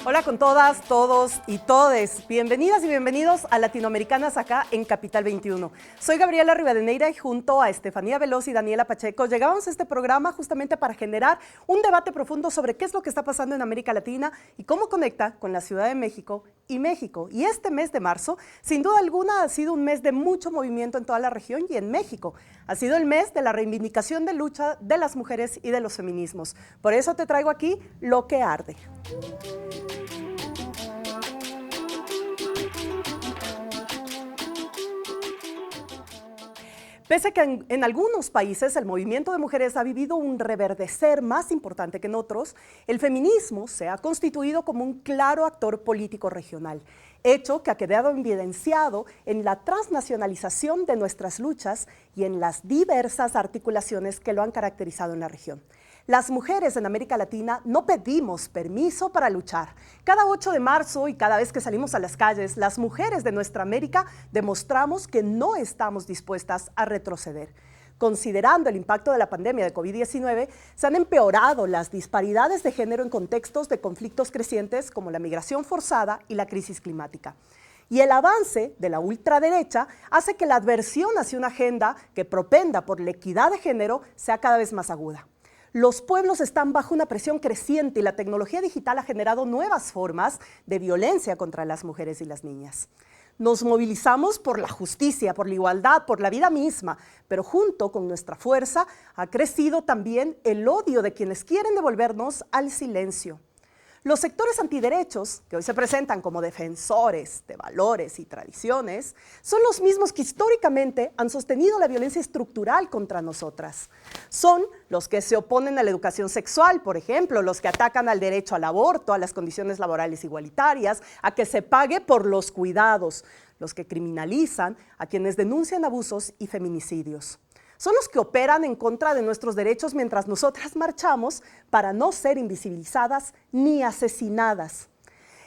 Hola con todas, todos y todes. Bienvenidas y bienvenidos a Latinoamericanas acá en Capital 21. Soy Gabriela Rivadeneira y junto a Estefanía Veloz y Daniela Pacheco llegamos a este programa justamente para generar un debate profundo sobre qué es lo que está pasando en América Latina y cómo conecta con la Ciudad de México y México. Y este mes de marzo, sin duda alguna, ha sido un mes de mucho movimiento en toda la región y en México. Ha sido el mes de la reivindicación de lucha de las mujeres y de los feminismos. Por eso te traigo aquí lo que arde. Pese a que en algunos países el movimiento de mujeres ha vivido un reverdecer más importante que en otros, el feminismo se ha constituido como un claro actor político regional, hecho que ha quedado evidenciado en la transnacionalización de nuestras luchas y en las diversas articulaciones que lo han caracterizado en la región. Las mujeres en América Latina no pedimos permiso para luchar. Cada 8 de marzo y cada vez que salimos a las calles, las mujeres de nuestra América demostramos que no estamos dispuestas a retroceder. Considerando el impacto de la pandemia de COVID-19, se han empeorado las disparidades de género en contextos de conflictos crecientes como la migración forzada y la crisis climática. Y el avance de la ultraderecha hace que la adversión hacia una agenda que propenda por la equidad de género sea cada vez más aguda. Los pueblos están bajo una presión creciente y la tecnología digital ha generado nuevas formas de violencia contra las mujeres y las niñas. Nos movilizamos por la justicia, por la igualdad, por la vida misma, pero junto con nuestra fuerza ha crecido también el odio de quienes quieren devolvernos al silencio. Los sectores antiderechos, que hoy se presentan como defensores de valores y tradiciones, son los mismos que históricamente han sostenido la violencia estructural contra nosotras. Son los que se oponen a la educación sexual, por ejemplo, los que atacan al derecho al aborto, a las condiciones laborales igualitarias, a que se pague por los cuidados, los que criminalizan a quienes denuncian abusos y feminicidios. Son los que operan en contra de nuestros derechos mientras nosotras marchamos para no ser invisibilizadas ni asesinadas.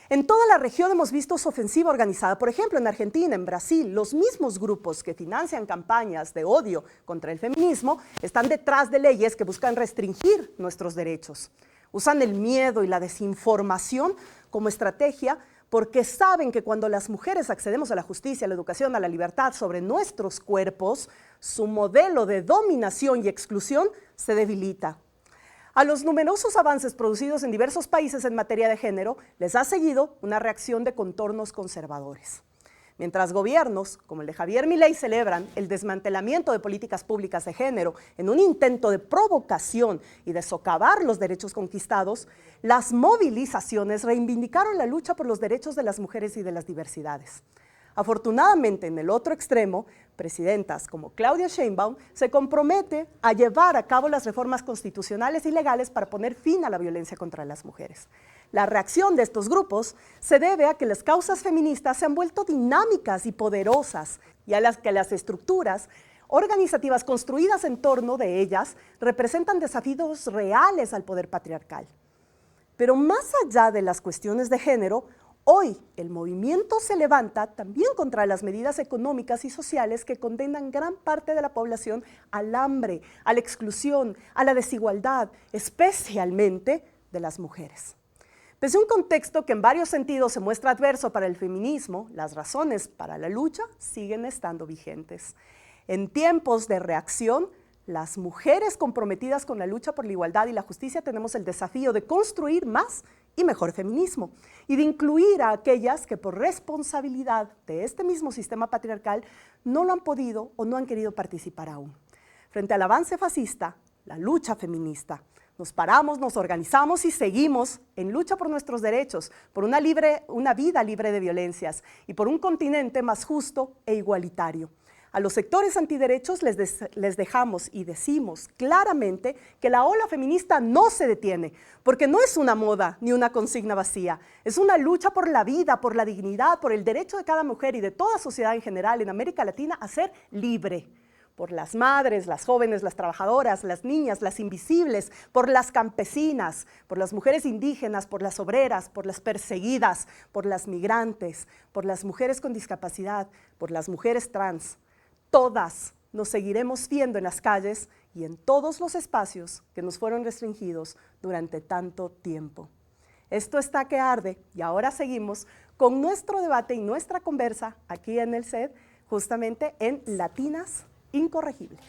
En toda la región hemos visto su ofensiva organizada. Por ejemplo, en Argentina, en Brasil, los mismos grupos que financian campañas de odio contra el feminismo están detrás de leyes que buscan restringir nuestros derechos. Usan el miedo y la desinformación como estrategia porque saben que cuando las mujeres accedemos a la justicia, a la educación, a la libertad sobre nuestros cuerpos, su modelo de dominación y exclusión se debilita. A los numerosos avances producidos en diversos países en materia de género, les ha seguido una reacción de contornos conservadores. Mientras gobiernos, como el de Javier Milei, celebran el desmantelamiento de políticas públicas de género en un intento de provocación y de socavar los derechos conquistados, las movilizaciones reivindicaron la lucha por los derechos de las mujeres y de las diversidades. Afortunadamente, en el otro extremo, presidentas como Claudia Sheinbaum se compromete a llevar a cabo las reformas constitucionales y legales para poner fin a la violencia contra las mujeres. La reacción de estos grupos se debe a que las causas feministas se han vuelto dinámicas y poderosas y a las que las estructuras organizativas construidas en torno de ellas representan desafíos reales al poder patriarcal. Pero más allá de las cuestiones de género, hoy el movimiento se levanta también contra las medidas económicas y sociales que condenan gran parte de la población al hambre, a la exclusión, a la desigualdad, especialmente de las mujeres. Pese a un contexto que en varios sentidos se muestra adverso para el feminismo, las razones para la lucha siguen estando vigentes. En tiempos de reacción, las mujeres comprometidas con la lucha por la igualdad y la justicia tenemos el desafío de construir más y mejor feminismo y de incluir a aquellas que por responsabilidad de este mismo sistema patriarcal no lo han podido o no han querido participar aún. Frente al avance fascista, la lucha feminista, nos paramos, nos organizamos y seguimos en lucha por nuestros derechos, por una vida libre de violencias y por un continente más justo e igualitario. A los sectores antiderechos les dejamos y decimos claramente que la ola feminista no se detiene, porque no es una moda ni una consigna vacía, es una lucha por la vida, por la dignidad, por el derecho de cada mujer y de toda sociedad en general en América Latina a ser libre. Por las madres, las jóvenes, las trabajadoras, las niñas, las invisibles, por las campesinas, por las mujeres indígenas, por las obreras, por las perseguidas, por las migrantes, por las mujeres con discapacidad, por las mujeres trans. Todas nos seguiremos viendo en las calles y en todos los espacios que nos fueron restringidos durante tanto tiempo. Esto está que arde y ahora seguimos con nuestro debate y nuestra conversa aquí en el CED, justamente en Latinas Incorregibles.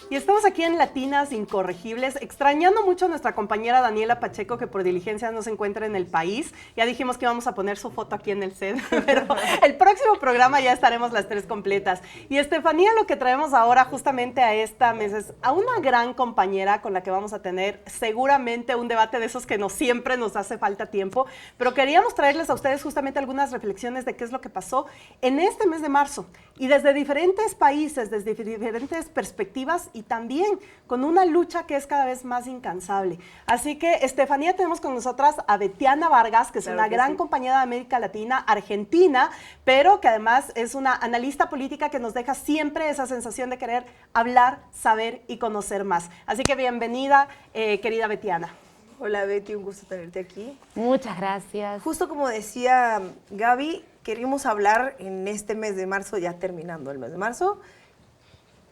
Y estamos aquí en Latinas Incorregibles, extrañando mucho a nuestra compañera Daniela Pacheco, que por diligencia no se encuentra en el país. Ya dijimos que íbamos a poner su foto aquí en el set, pero el próximo programa ya estaremos las tres completas. Y Estefanía, lo que traemos ahora justamente a esta mesa es a una gran compañera con la que vamos a tener seguramente un debate de esos que siempre nos hace falta tiempo, pero queríamos traerles a ustedes justamente algunas reflexiones de qué es lo que pasó en este mes de marzo y desde diferentes países, desde diferentes perspectivas y también con una lucha que es cada vez más incansable. Así que, Estefanía, tenemos con nosotras a Betiana Vargas, que es una gran compañera de América Latina, argentina, pero que además es una analista política que nos deja siempre esa sensación de querer hablar, saber y conocer más. Así que bienvenida, querida Betiana. Hola Betty, un gusto tenerte aquí. Muchas gracias. Justo como decía Gaby, queríamos hablar en este mes de marzo, ya terminando el mes de marzo,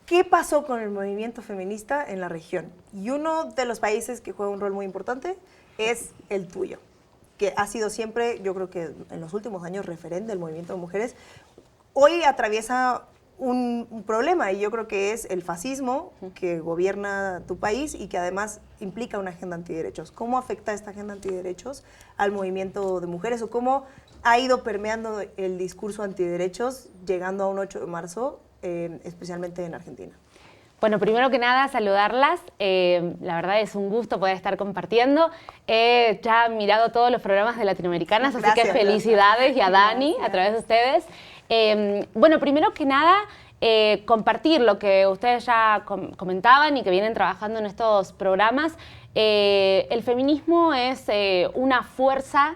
¿qué pasó con el movimiento feminista en la región? Y uno de los países que juega un rol muy importante es el tuyo, que ha sido siempre, yo creo que en los últimos años, referente del movimiento de mujeres. Hoy atraviesa un problema y yo creo que es el fascismo que gobierna tu país y que además implica una agenda antiderechos. ¿Cómo afecta esta agenda antiderechos al movimiento de mujeres o cómo ha ido permeando el discurso antiderechos llegando a un 8 de marzo, especialmente en Argentina? Bueno, primero que nada, saludarlas. La verdad es un gusto poder estar compartiendo. He ya mirado todos los programas de Latinoamericanas, así que felicidades y a Dani a través de ustedes. Bueno, primero que nada, compartir lo que ustedes ya comentaban y que vienen trabajando en estos programas. El feminismo es una fuerza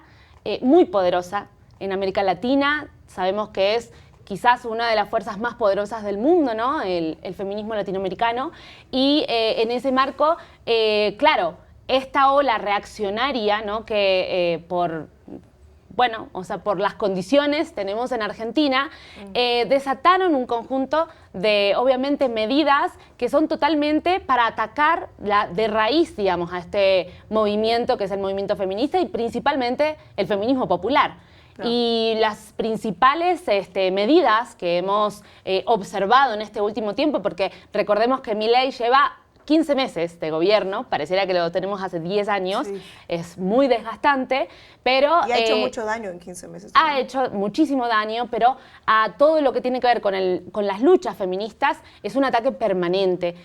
muy poderosa en América Latina. Sabemos que es quizás una de las fuerzas más poderosas del mundo, ¿no? El feminismo latinoamericano. Y en ese marco, claro, esta ola reaccionaria, ¿no? Que por las condiciones tenemos en Argentina, desataron un conjunto de, obviamente, medidas que son totalmente para atacar de raíz, digamos, a este movimiento que es el movimiento feminista y principalmente el feminismo popular. Claro. Y las principales medidas que hemos observado en este último tiempo, porque recordemos que Milei lleva 15 meses de gobierno, pareciera que lo tenemos hace 10 años, sí. Es muy desgastante, pero... Y ha hecho mucho daño en 15 meses. Ha hecho muchísimo daño, pero a todo lo que tiene que ver con las luchas feministas es un ataque permanente.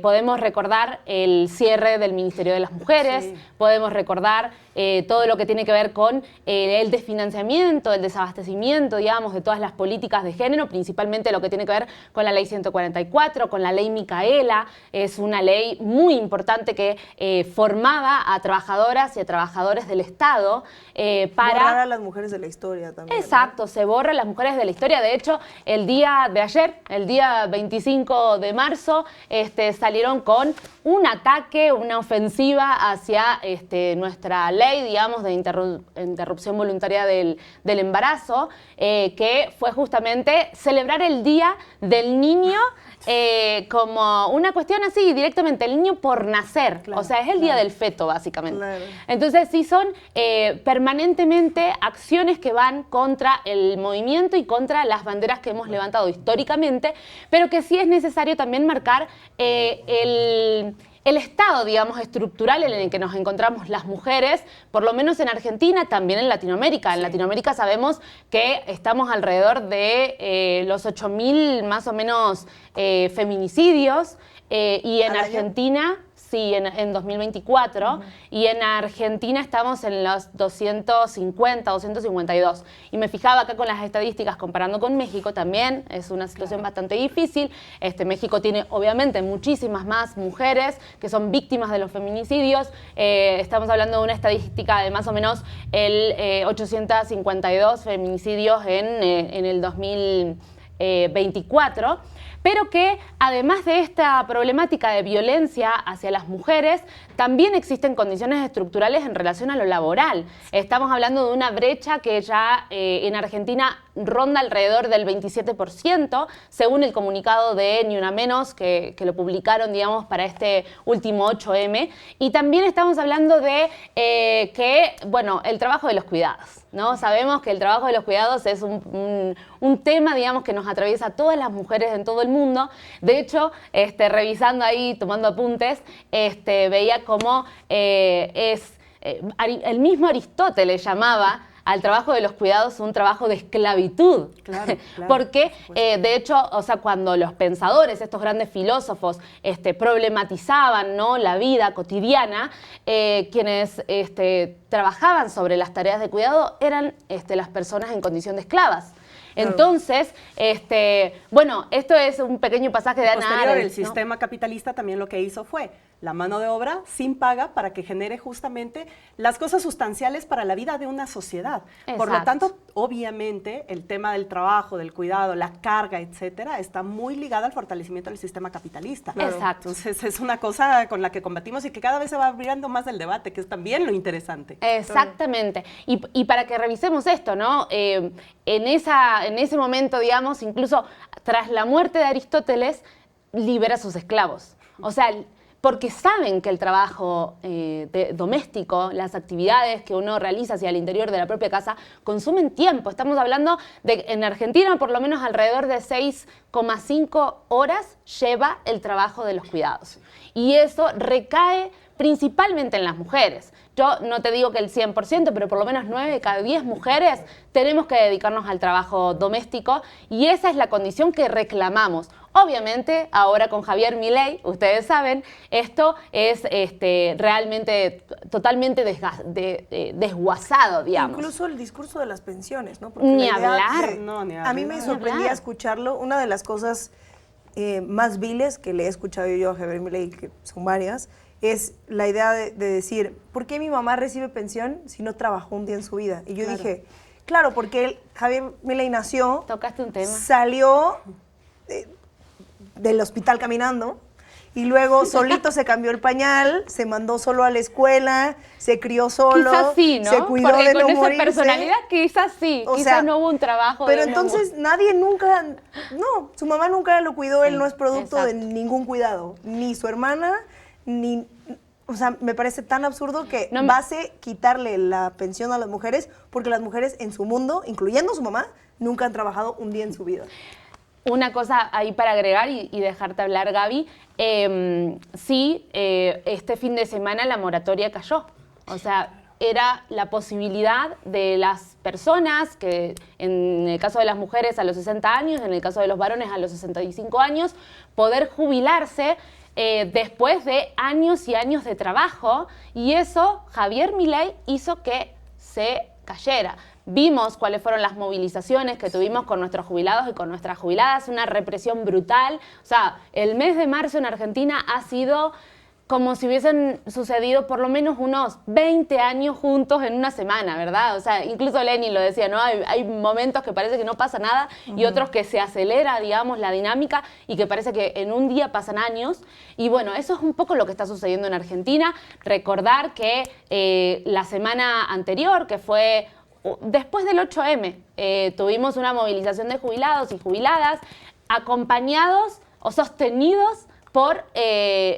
Podemos recordar el cierre del Ministerio de las Mujeres, sí. Podemos recordar todo lo que tiene que ver con el desfinanciamiento, el desabastecimiento, digamos, de todas las políticas de género, principalmente lo que tiene que ver con la Ley 144, con la Ley Micaela. Es una ley muy importante que formaba a trabajadoras y a trabajadores del Estado para... Borrar a las mujeres de la historia también. Exacto, ¿no? Se borra a las mujeres de la historia. De hecho, el día de ayer, el día 25 de marzo, salieron con un ataque, una ofensiva hacia nuestra ley, digamos, de interrupción voluntaria del embarazo, que fue justamente celebrar el Día del Niño como una cuestión así, directamente, el niño por nacer. Claro, o sea, es el día del feto, básicamente. Claro. Entonces, sí son permanentemente acciones que van contra el movimiento y contra las banderas que hemos levantado históricamente, pero que sí es necesario también marcar el estado, digamos, estructural en el que nos encontramos las mujeres, por lo menos en Argentina, también en Latinoamérica. En Latinoamérica sabemos que estamos alrededor de los 8.000 más o menos feminicidios y en Argentina... Sí, en 2024, y en Argentina estamos en los 250, 252. Y me fijaba acá con las estadísticas, comparando con México, también es una situación bastante difícil. México tiene, obviamente, muchísimas más mujeres que son víctimas de los feminicidios. Estamos hablando de una estadística de más o menos el 852 feminicidios en el 2023. 24, pero que además de esta problemática de violencia hacia las mujeres, también existen condiciones estructurales en relación a lo laboral. Estamos hablando de una brecha que ya en Argentina ronda alrededor del 27%, según el comunicado de Ni Una Menos, que lo publicaron, digamos, para este último 8M. Y también estamos hablando de bueno, el trabajo de los cuidados, ¿no? Sabemos que el trabajo de los cuidados es un tema, digamos, que nos atraviesa a todas las mujeres en todo el mundo. De hecho, revisando ahí, tomando apuntes, veía cómo el mismo Aristóteles llamaba al trabajo de los cuidados un trabajo de esclavitud. Claro, porque, de hecho, o sea, cuando los pensadores, estos grandes filósofos, problematizaban, ¿no?, la vida cotidiana, quienes trabajaban sobre las tareas de cuidado eran las personas en condición de esclavas. Entonces, bueno, esto es un pequeño pasaje de Hannah Arendt, el sistema capitalista también lo que hizo fue la mano de obra sin paga para que genere justamente las cosas sustanciales para la vida de una sociedad. Exacto. Por lo tanto, obviamente, el tema del trabajo, del cuidado, la carga, etcétera, está muy ligada al fortalecimiento del sistema capitalista. Exacto. Entonces, es una cosa con la que combatimos y que cada vez se va abriendo más el debate, que es también lo interesante. Exactamente. Y para que revisemos esto, ¿no? En ese momento, digamos, incluso tras la muerte de Aristóteles, libera a sus esclavos. O sea, porque saben que el trabajo doméstico, las actividades que uno realiza hacia el interior de la propia casa, consumen tiempo. Estamos hablando de, en Argentina, por lo menos alrededor de 6,5 horas lleva el trabajo de los cuidados. Y eso recae principalmente en las mujeres. Yo no te digo que el 100%, pero por lo menos 9 de cada 10 mujeres tenemos que dedicarnos al trabajo doméstico y esa es la condición que reclamamos. Obviamente, ahora con Javier Milei, ustedes saben, esto es realmente totalmente desguazado, digamos. Incluso el discurso de las pensiones, ¿no? Ni hablar. A mí me sorprendía escucharlo. Una de las cosas más viles que le he escuchado yo a Javier Milei, que son varias, es la idea de decir, ¿por qué mi mamá recibe pensión si no trabajó un día en su vida? Y yo dije, claro, porque Javier Milei nació, tocaste un tema, salió del hospital caminando y luego solito se cambió el pañal, se mandó solo a la escuela, se crió solo, quizás sí, ¿no? Se cuidó porque de con no esa morirse. Personalidad quizás sí, quizás no hubo un trabajo. Pero entonces nadie nunca, no, su mamá nunca lo cuidó, él no es producto de ningún cuidado, ni su hermana, ni, o sea, me parece tan absurdo que base quitarle la pensión a las mujeres porque las mujeres en su mundo, incluyendo su mamá, nunca han trabajado un día en su vida. Una cosa ahí para agregar y dejarte hablar, Gaby, sí, este fin de semana la moratoria cayó, o sea, era la posibilidad de las personas que, en el caso de las mujeres a los 60 años, en el caso de los varones a los 65 años, poder jubilarse después de años y años de trabajo, y eso Javier Milei hizo que se cayera. Vimos cuáles fueron las movilizaciones que tuvimos con nuestros jubilados y con nuestras jubiladas, una represión brutal. O sea, el mes de marzo en Argentina ha sido como si hubiesen sucedido por lo menos unos 20 años juntos en una semana, ¿verdad? O sea, incluso Lenin lo decía, ¿no? Hay momentos que parece que no pasa nada y otros que se acelera, digamos, la dinámica y que parece que en un día pasan años. Y bueno, eso es un poco lo que está sucediendo en Argentina. Recordar que la semana anterior, que fue después del 8M, tuvimos una movilización de jubilados y jubiladas acompañados o sostenidos por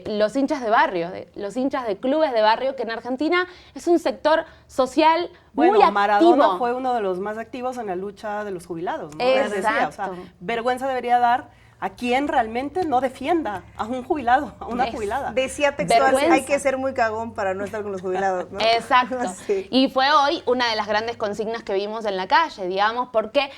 los hinchas de barrio, los hinchas de clubes de barrio, que en Argentina es un sector social muy activo. Maradona fue uno de los más activos en la lucha de los jubilados, ¿no? Exacto. Decía, o sea, vergüenza debería dar a quien realmente no defienda a un jubilado, a una jubilada. Decía textual, hay que ser muy cagón para no estar con los jubilados, ¿no? Exacto. Sí. Y fue hoy una de las grandes consignas que vimos en la calle, digamos, porque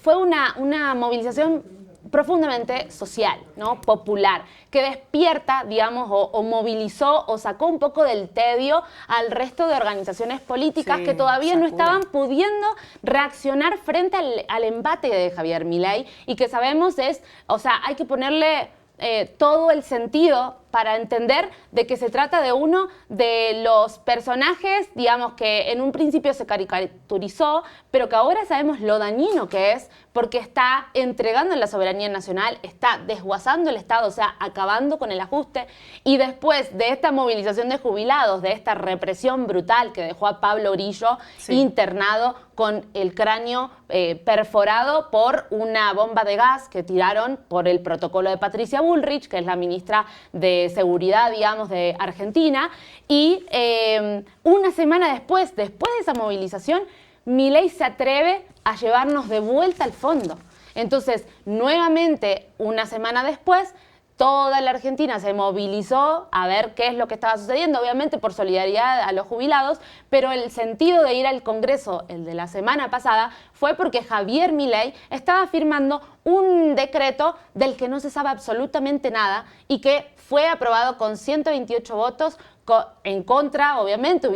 fue una movilización profundamente social, ¿no? Popular, que despierta, digamos, o movilizó o sacó un poco del tedio al resto de organizaciones políticas que todavía no estaban pudiendo reaccionar frente al embate de Javier Milei y que sabemos o sea, hay que ponerle todo el sentido para entender de que se trata de uno de los personajes, digamos, que en un principio se caricaturizó, pero que ahora sabemos lo dañino que es, porque está entregando la soberanía nacional, está desguazando el Estado, o sea, acabando con el ajuste. Y después de esta movilización de jubilados, de esta represión brutal que dejó a Pablo Grillo internado con el cráneo perforado por una bomba de gas que tiraron por el protocolo de Patricia Bullrich, que es la ministra de Seguridad, digamos, de Argentina. Y una semana después de esa movilización, Milei se atreve a llevarnos de vuelta al fondo. Entonces, nuevamente, una semana después, toda la Argentina se movilizó a ver qué es lo que estaba sucediendo, obviamente por solidaridad a los jubilados, pero el sentido de ir al Congreso, el de la semana pasada, fue porque Javier Milei estaba firmando un decreto del que no se sabe absolutamente nada y que fue aprobado con 128 votos en contra, obviamente,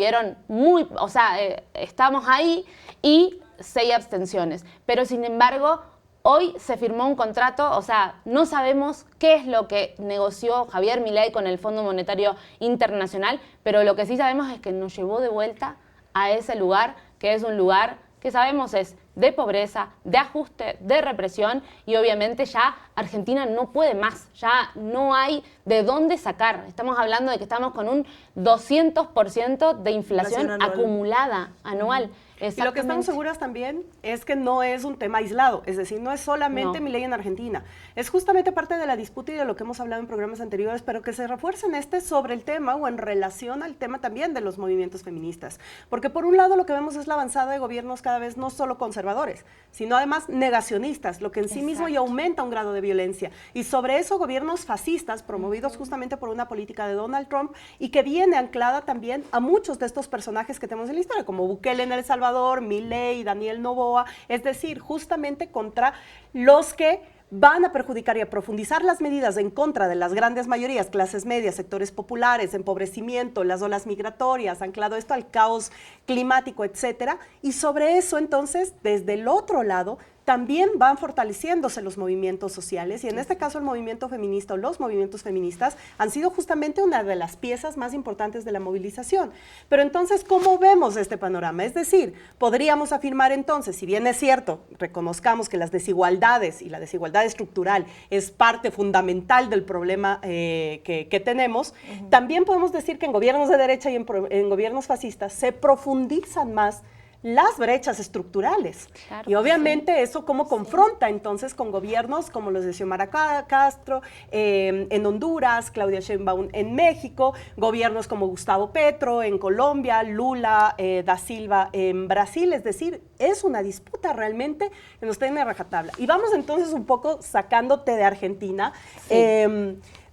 estamos ahí, y 6 abstenciones. Pero sin embargo, hoy se firmó un contrato, o sea, no sabemos qué es lo que negoció Javier Milei con el Fondo Monetario Internacional, pero lo que sí sabemos es que nos llevó de vuelta a ese lugar, que es un lugar que sabemos es de pobreza, de ajuste, de represión, y obviamente ya Argentina no puede más, ya no hay de dónde sacar. Estamos hablando de que estamos con un 200% de inflación acumulada anual. Y lo que estamos seguras también es que no es un tema aislado, es decir, no es solamente Milei en Argentina, es justamente parte de la disputa y de lo que hemos hablado en programas anteriores, pero que se refuerza en sobre el tema o en relación al tema también de los movimientos feministas. Porque por un lado lo que vemos es la avanzada de gobiernos cada vez no solo conservadores, sino además negacionistas, lo que en sí mismo ya aumenta un grado de violencia. Y sobre eso gobiernos fascistas promovidos justamente por una política de Donald Trump y que viene anclada también a muchos de estos personajes que tenemos en la historia, como Bukele en El Salvador, Milei, Daniel Noboa, es decir, justamente contra los que van a perjudicar y a profundizar las medidas en contra de las grandes mayorías, clases medias, sectores populares, empobrecimiento, las olas migratorias, anclado esto al caos climático, etcétera. Y sobre eso, entonces, desde el otro lado, también van fortaleciéndose los movimientos sociales y en este caso el movimiento feminista o los movimientos feministas han sido justamente una de las piezas más importantes de la movilización. Pero entonces, ¿cómo vemos este panorama? Es decir, podríamos afirmar entonces, si bien es cierto, reconozcamos que las desigualdades y la desigualdad estructural es parte fundamental del problema que tenemos, también podemos decir que en gobiernos de derecha y en gobiernos fascistas se profundizan más las brechas estructurales. Claro, y obviamente eso cómo confronta entonces con gobiernos como los de Xiomara Castro en Honduras, Claudia Sheinbaum en México, gobiernos como Gustavo Petro en Colombia, Lula da Silva en Brasil. Es decir, es una disputa realmente que nos tiene a rajatabla. Y vamos entonces un poco sacándote de Argentina.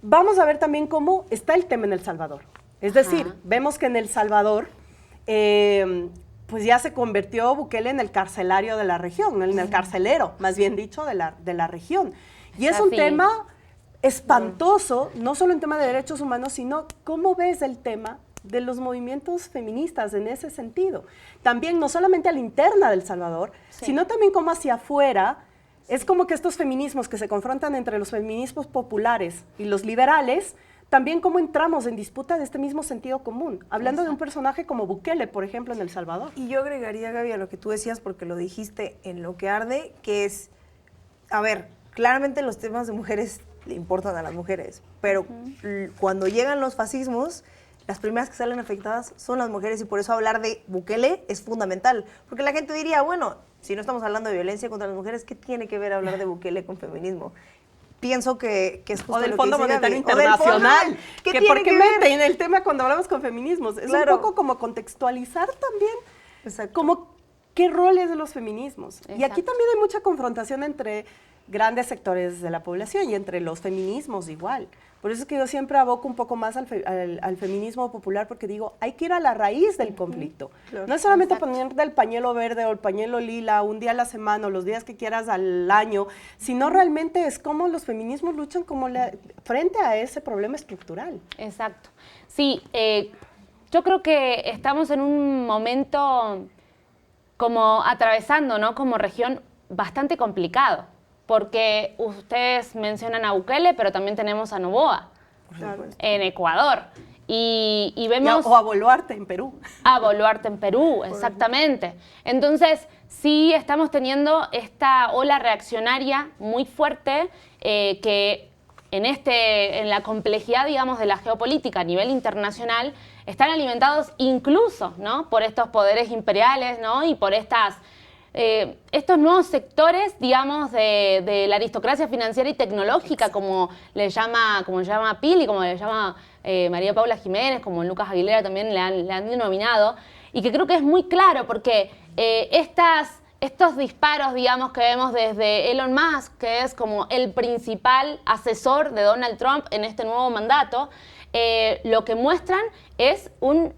Vamos a ver también cómo está el tema en El Salvador. Es decir, vemos que en El Salvador pues ya se convirtió Bukele en el carcelario de la región, en el carcelero, más bien dicho, de la región. Y es un tema espantoso, no solo en tema de derechos humanos, sino cómo ves el tema de los movimientos feministas en ese sentido. También no solamente a la interna del Salvador, sino también como hacia afuera. Es como que estos feminismos que se confrontan entre los feminismos populares y los liberales, también cómo entramos en disputa de este mismo sentido común, hablando de un personaje como Bukele, por ejemplo, en El Salvador. Y yo agregaría, Gaby, a lo que tú decías, porque lo dijiste en Lo que arde, que es, a ver, claramente los temas de mujeres le importan a las mujeres, pero cuando llegan los fascismos, las primeras que salen afectadas son las mujeres y por eso hablar de Bukele es fundamental, porque la gente diría, bueno, si no estamos hablando de violencia contra las mujeres, ¿qué tiene que ver hablar de Bukele con feminismo? Pienso que es justo o del lo Fondo que dice Monetario Gaby. Internacional, ¿Qué ¿por qué mete en el tema cuando hablamos con feminismos? Es un poco como contextualizar también como qué roles de los feminismos. Y aquí también hay mucha confrontación entre grandes sectores de la población y entre los feminismos igual. Por eso es que yo siempre aboco un poco más al feminismo popular, porque digo, hay que ir a la raíz del conflicto. Claro, no es solamente poner del pañuelo verde o el pañuelo lila un día a la semana o los días que quieras al año, sino realmente es cómo los feminismos luchan frente a ese problema estructural. Exacto. Sí, yo creo que estamos en un momento como atravesando, ¿no? Como región bastante complicado. Porque ustedes mencionan a Bukele, pero también tenemos a Noboa. en Ecuador. Y vemos... O a Boluarte en Perú. A Boluarte en Perú, exactamente. Entonces, sí estamos teniendo esta ola reaccionaria muy fuerte que en la complejidad, digamos, de la geopolítica a nivel internacional están alimentados incluso, ¿no?, por estos poderes imperiales, ¿no?, y por estos nuevos sectores, digamos, de la aristocracia financiera y tecnológica, como le llama Pili, como le llama María Paula Jiménez, como Lucas Aguilera también le han denominado, y que creo que es muy claro porque estos disparos, digamos, que vemos desde Elon Musk, que es como el principal asesor de Donald Trump en este nuevo mandato, lo que muestran es un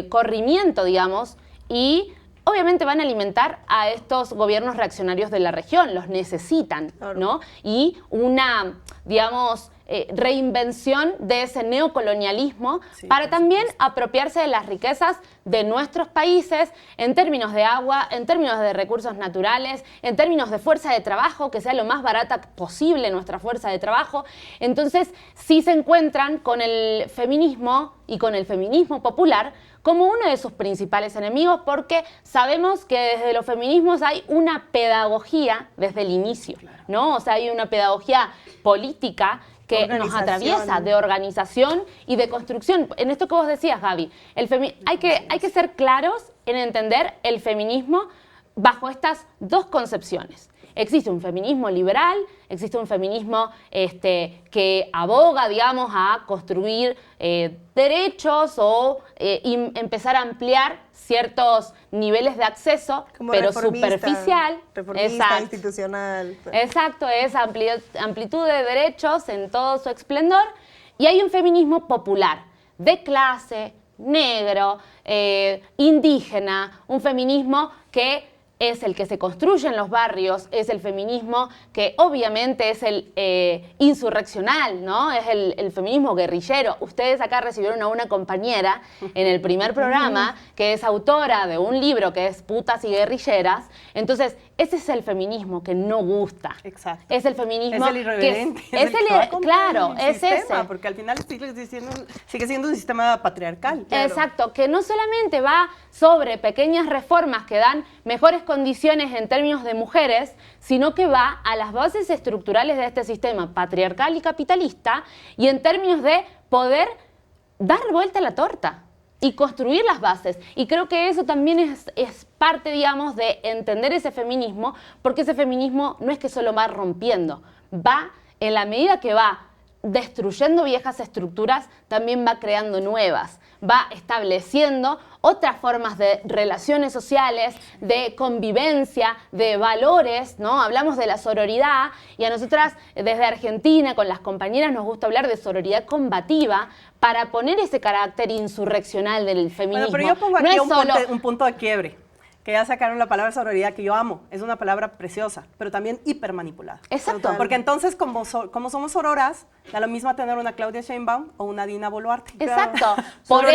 corrimiento, digamos, y obviamente van a alimentar a estos gobiernos reaccionarios de la región, los necesitan, ¿no? Y una, digamos, reinvención de ese neocolonialismo para también apropiarse de las riquezas de nuestros países en términos de agua, en términos de recursos naturales, en términos de fuerza de trabajo, que sea lo más barata posible nuestra fuerza de trabajo. Entonces, sí se encuentran con el feminismo y con el feminismo popular como uno de sus principales enemigos, porque sabemos que desde los feminismos hay una pedagogía desde el inicio, ¿no? O sea, hay una pedagogía política que nos atraviesa, de organización y de construcción. En esto que vos decías, Gaby, hay que ser claros en entender el feminismo bajo estas dos concepciones. Existe un feminismo liberal, existe un feminismo que aboga, digamos, a construir derechos o empezar a ampliar ciertos niveles de acceso, como pero superficial. Exacto. Institucional. Exacto, es amplitud de derechos en todo su esplendor. Y hay un feminismo popular, de clase, negro, indígena, un feminismo que es el que se construye en los barrios, es el feminismo que obviamente es el insurreccional, ¿no? Es el feminismo guerrillero. Ustedes acá recibieron a una compañera en el primer programa que es autora de un libro que es Putas y Guerrilleras. Entonces, ese es el feminismo que no gusta. Exacto. Es el feminismo es el irreverente. Claro, es sistema, ese. Porque al final sigue siendo un sistema patriarcal. Claro. Exacto, que no solamente va sobre pequeñas reformas que dan mejores condiciones en términos de mujeres, sino que va a las bases estructurales de este sistema patriarcal y capitalista y en términos de poder dar vuelta a la torta y construir las bases. Y creo que eso también es parte, digamos, de entender ese feminismo, porque ese feminismo no es que solo va rompiendo, va en la medida que va destruyendo viejas estructuras, también va creando nuevas, va estableciendo otras formas de relaciones sociales, de convivencia, de valores, ¿no? Hablamos de la sororidad y a nosotras desde Argentina con las compañeras nos gusta hablar de sororidad combativa para poner ese carácter insurreccional del feminismo. Bueno, pero yo pongo aquí un punto de quiebre. Que ya sacaron la palabra sororidad, que yo amo. Es una palabra preciosa, pero también hipermanipulada. Exacto. Porque entonces, como somos sororas, da lo mismo tener una Claudia Sheinbaum o una Dina Boluarte. Exacto. Por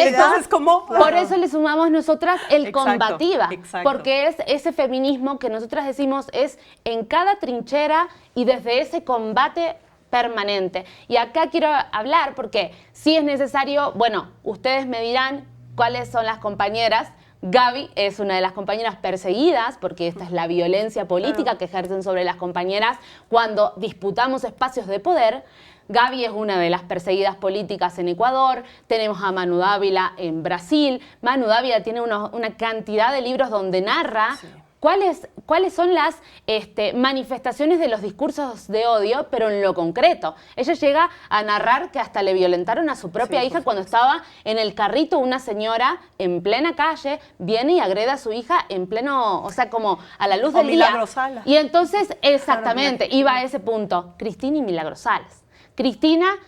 eso le sumamos nosotras el Exacto, combativa. exacto. Porque es ese feminismo que nosotras decimos es en cada trinchera y desde ese combate permanente. Y acá quiero hablar porque sí es necesario, bueno, ustedes me dirán cuáles son las compañeras. Gaby es una de las compañeras perseguidas, porque esta es la violencia política que ejercen sobre las compañeras cuando disputamos espacios de poder. Gaby es una de las perseguidas políticas en Ecuador, tenemos a Manu Dávila en Brasil. Manu Dávila tiene una cantidad de libros donde narra cuáles son las manifestaciones de los discursos de odio, pero en lo concreto. Ella llega a narrar que hasta le violentaron a su propia hija cuando estaba en el carrito. Una señora en plena calle viene y agrede a su hija en pleno, o sea, como a la luz del día. Milagrosala. Y entonces, exactamente, iba a ese punto. Cristina y Milagrosales. Cristina,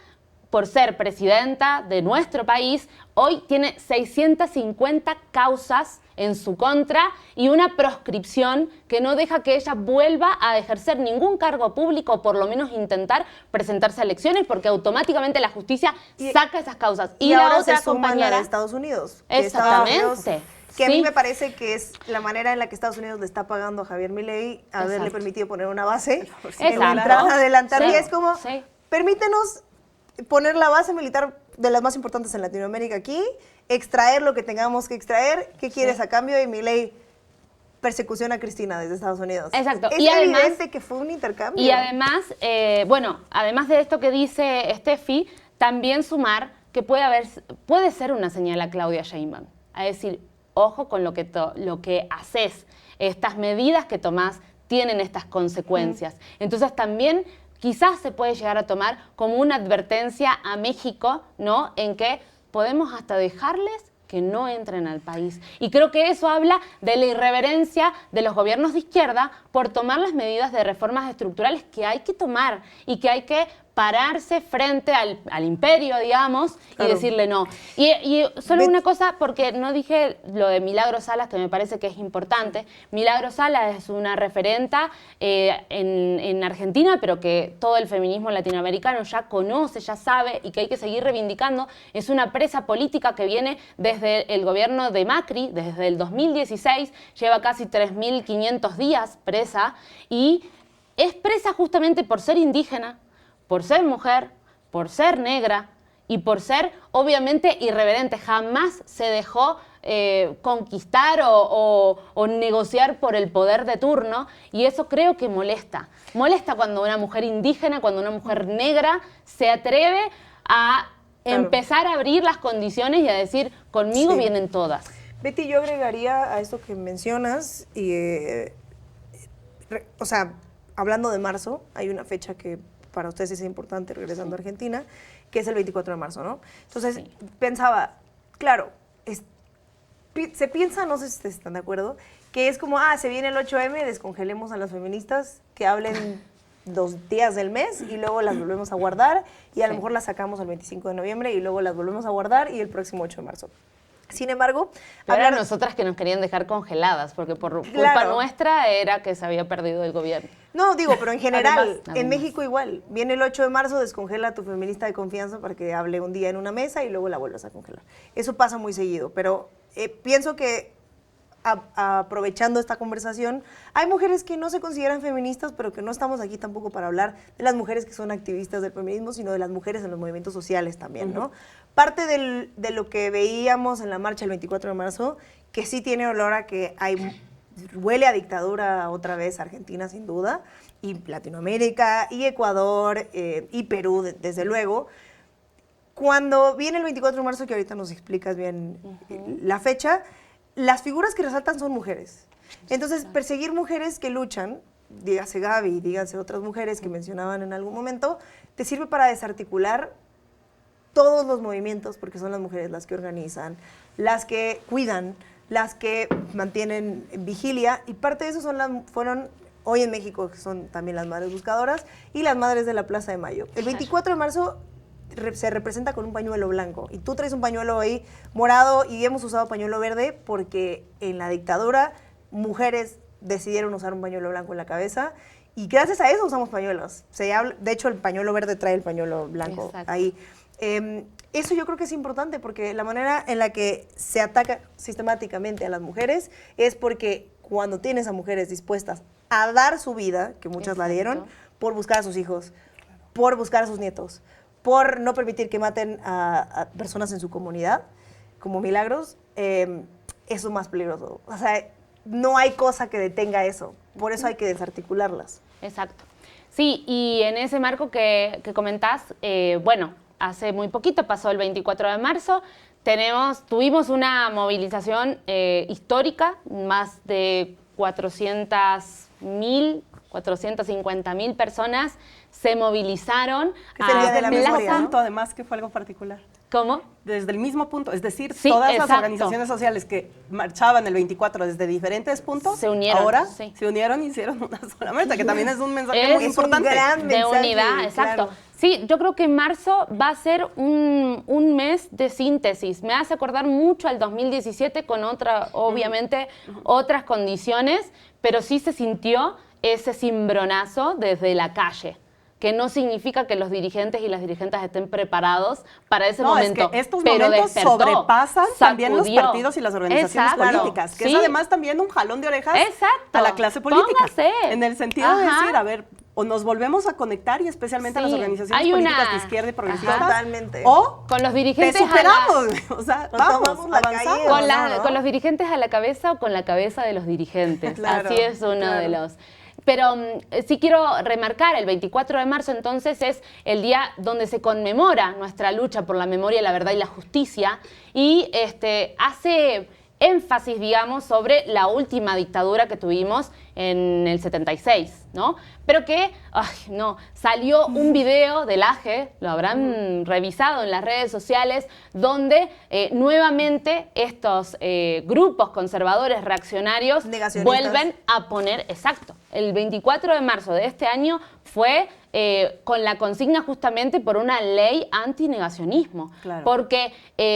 por ser presidenta de nuestro país, hoy tiene 650 causas en su contra y una proscripción que no deja que ella vuelva a ejercer ningún cargo público, o por lo menos intentar presentarse a elecciones, porque automáticamente la justicia saca esas causas. Y la ahora otra se suma compañera la de Estados Unidos. Exactamente. Que a mí me parece que es la manera en la que Estados Unidos le está pagando a Javier Milei haberle permitido poner una base en la entrada de la Antártida. Es como, permítenos poner la base militar de las más importantes en Latinoamérica aquí, extraer lo que tengamos que extraer. ¿Qué quieres a cambio? Y Milei, persecución a Cristina desde Estados Unidos. Exacto. Es y evidente además, que fue un intercambio. Y además, bueno, además de esto que dice Steffi, también sumar que puede ser una señal a Claudia Sheinbaum. A decir, ojo con lo que haces. Estas medidas que tomás tienen estas consecuencias. Entonces también quizás se puede llegar a tomar como una advertencia a México, ¿no? En que podemos hasta dejarles que no entren al país. Y creo que eso habla de la irreverencia de los gobiernos de izquierda por tomar las medidas de reformas estructurales que hay que tomar y que hay que pararse frente al imperio, digamos, y decirle no. Y solo una cosa, porque no dije lo de Milagros Salas, que me parece que es importante. Milagros Salas es una referenta en Argentina, pero que todo el feminismo latinoamericano ya conoce, ya sabe, y que hay que seguir reivindicando. Es una presa política que viene desde el gobierno de Macri, desde el 2016, lleva casi 3.500 días presa, y es presa justamente por ser indígena, por ser mujer, por ser negra y por ser, obviamente, irreverente. Jamás se dejó conquistar o negociar por el poder de turno, y eso creo que molesta. Molesta cuando una mujer indígena, cuando una mujer negra se atreve a empezar a abrir las condiciones y a decir, conmigo vienen todas. Betty, yo agregaría a esto que mencionas, o sea, hablando de marzo, hay una fecha que para ustedes es importante, regresando a Argentina, que es el 24 de marzo, ¿no? Entonces, pensaba, claro, se piensa, no sé si ustedes están de acuerdo, que es como, se viene el 8M, descongelemos a las feministas que hablen 2 días del mes y luego las volvemos a guardar y a lo mejor las sacamos el 25 de noviembre y luego las volvemos a guardar y el próximo 8 de marzo. Sin embargo, pero eran nosotras que nos querían dejar congeladas, porque por culpa nuestra era que se había perdido el gobierno. No, digo, pero en general, en México igual. Viene el 8 de marzo, descongela a tu feminista de confianza para que hable un día en una mesa y luego la vuelvas a congelar. Eso pasa muy seguido, pero pienso que aprovechando esta conversación, hay mujeres que no se consideran feministas, pero que no estamos aquí tampoco para hablar de las mujeres que son activistas del feminismo, sino de las mujeres en los movimientos sociales también, ¿no? Parte de lo que veíamos en la marcha el 24 de marzo, que sí tiene olor a que huele a dictadura otra vez Argentina, sin duda, y Latinoamérica, y Ecuador, y Perú, desde luego. Cuando viene el 24 de marzo, que ahorita nos explicas bien la fecha, las figuras que resaltan son mujeres. Entonces, perseguir mujeres que luchan, dígase Gaby, dígase otras mujeres que mencionaban en algún momento, te sirve para desarticular todos los movimientos, porque son las mujeres las que organizan, las que cuidan, las que mantienen vigilia, y parte de eso fueron hoy en México, que son también las madres buscadoras, y las madres de la Plaza de Mayo. El 24 de marzo se representa con un pañuelo blanco, y tú traes un pañuelo ahí morado, y hemos usado pañuelo verde porque en la dictadura mujeres decidieron usar un pañuelo blanco en la cabeza, y gracias a eso usamos pañuelos. De hecho, el pañuelo verde trae el pañuelo blanco ahí. Eso yo creo que es importante, porque la manera en la que se ataca sistemáticamente a las mujeres es porque cuando tienes a mujeres dispuestas a dar su vida, que muchas la dieron, por buscar a sus hijos, por buscar a sus nietos, por no permitir que maten a personas en su comunidad, como Milagros, eso es más peligroso. O sea, no hay cosa que detenga eso. Por eso hay que desarticularlas. Exacto. Sí, y en ese marco que comentás, bueno, hace muy poquito, pasó el 24 de marzo, tuvimos una movilización histórica, más de 450.000 personas se movilizaron. Que sería de la misma punto, además, que fue algo particular. ¿Cómo? Desde el mismo punto, es decir, todas las organizaciones sociales que marchaban el 24 desde diferentes puntos, se unieron, ahora se unieron y hicieron una sola meta, que también es un mensaje muy importante. Un gran mensaje, de unidad, exacto. Claro. Sí, yo creo que marzo va a ser un mes de síntesis. Me hace acordar mucho al 2017 con obviamente otras condiciones, pero sí se sintió ese cimbronazo desde la calle, que no significa que los dirigentes y las dirigentes estén preparados para ese momento. Es que estos momentos sobrepasan también los partidos y las organizaciones políticas, que es además también un jalón de orejas a la clase política. Póngase. En el sentido de decir, a ver, o nos volvemos a conectar, y especialmente a las organizaciones políticas de izquierda y progresistas, totalmente, o con los dirigentes te superamos, o sea, vamos, la avanzamos. calle, con los dirigentes a la cabeza o con la cabeza de los dirigentes. Claro, así es uno de los... Pero sí quiero remarcar, el 24 de marzo entonces es el día donde se conmemora nuestra lucha por la memoria, la verdad y la justicia, y hace énfasis, digamos, sobre la última dictadura que tuvimos en el 76, ¿no? Pero que, salió un video del AGE, lo habrán revisado en las redes sociales, donde nuevamente estos grupos conservadores reaccionarios vuelven a poner, exacto, el 24 de marzo de este año fue con la consigna justamente por una ley antinegacionismo, porque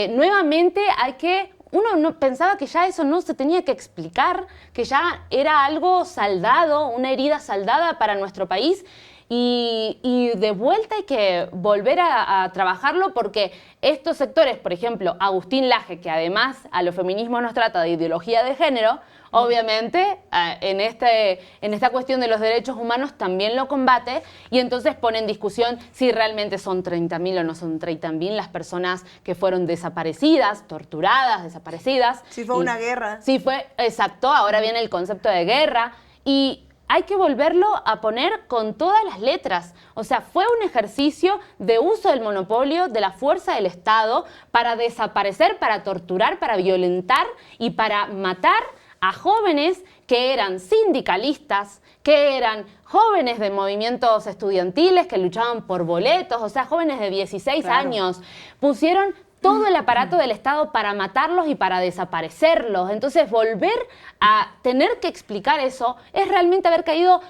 nuevamente hay que... Uno no pensaba que ya eso no se tenía que explicar, que ya era algo saldado, una herida saldada para nuestro país, y de vuelta hay que volver a trabajarlo, porque estos sectores, por ejemplo, Agustín Laje, que además a los feminismos nos trata de ideología de género, obviamente en esta cuestión de los derechos humanos también lo combate, y entonces pone en discusión si realmente son 30.000 o no son 30.000 las personas que fueron desaparecidas, torturadas, desaparecidas. Si fue una guerra. Sí fue, exacto, ahora viene el concepto de guerra, y hay que volverlo a poner con todas las letras. O sea, fue un ejercicio de uso del monopolio de la fuerza del Estado para desaparecer, para torturar, para violentar y para matar a jóvenes que eran sindicalistas, que eran jóvenes de movimientos estudiantiles que luchaban por boletos, o sea, jóvenes de 16 años. Pusieron todo el aparato del Estado para matarlos y para desaparecerlos. Entonces, volver a tener que explicar eso es realmente haber caído